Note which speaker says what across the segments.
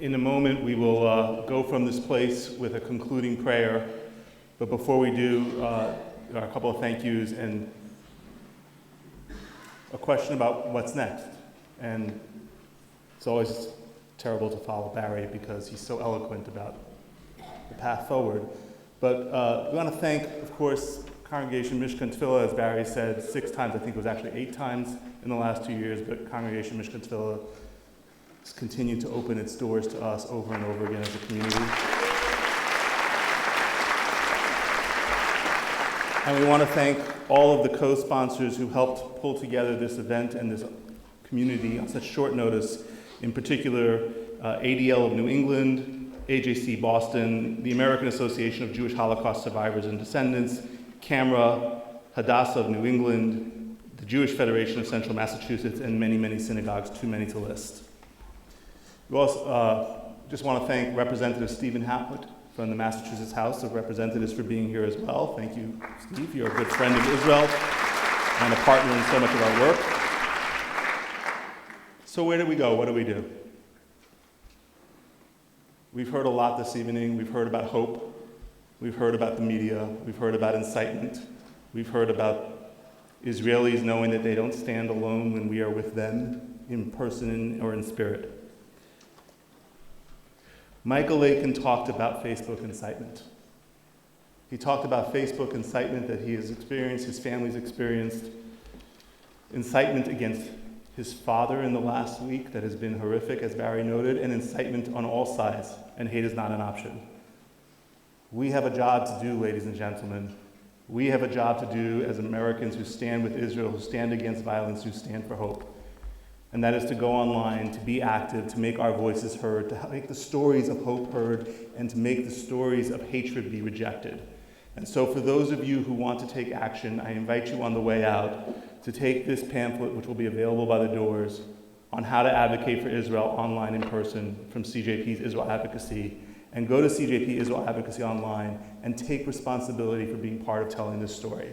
Speaker 1: In a moment, we will go from this place with a concluding prayer. But before we do, there are a couple of thank yous and a question about what's next. And it's always terrible to follow Barry because he's so eloquent about the path forward. But we want to thank, of course, Congregation Mishkan Tefila, as Barry said, 6 times. I think it was actually 8 times in the last 2 years, but Congregation Mishkan Tefila has continued to open its doors to us over and over again as a community. And we want to thank all of the co-sponsors who helped pull together this event and this community on such short notice, in particular ADL of New England, JCRC Boston, the American Association of Jewish Holocaust Survivors and Descendants, CAMRA, Hadassah of New England, the Jewish Federation of Central Massachusetts, and many, many synagogues, too many to list. We also just want to thank Representative Stephen Hatwood from the Massachusetts House of Representatives for being here as well. Thank you, Steve. You're a good friend of Israel and a partner in so much of our work. So where do we go? What do we do? We've heard a lot this evening. We've heard about hope. We've heard about the media. We've heard about incitement. We've heard about Israelis knowing that they don't stand alone when we are with them in person or in spirit. Michael Lakin talked about Facebook incitement. He talked about Facebook incitement that he has experienced, his family's experienced, incitement against his father in the last week that has been horrific, as Barry noted, and incitement on all sides, and hate is not an option. We have a job to do, ladies and gentlemen. We have a job to do as Americans who stand with Israel, who stand against violence, who stand for hope. And that is to go online, to be active, to make our voices heard, to make the stories of hope heard, and to make the stories of hatred be rejected. And so for those of you who want to take action, I invite you on the way out to take this pamphlet, which will be available by the doors, on how to advocate for Israel online in person from CJP's Israel Advocacy, and go to CJP Israel Advocacy online and take responsibility for being part of telling this story.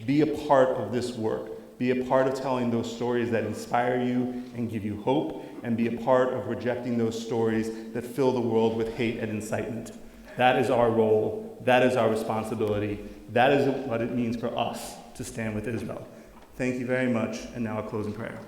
Speaker 1: Be a part of this work. Be a part of telling those stories that inspire you and give you hope, and be a part of rejecting those stories that fill the world with hate and incitement. That is our role. That is our responsibility. That is what it means for us to stand with Israel. Thank you very much, and now a closing prayer.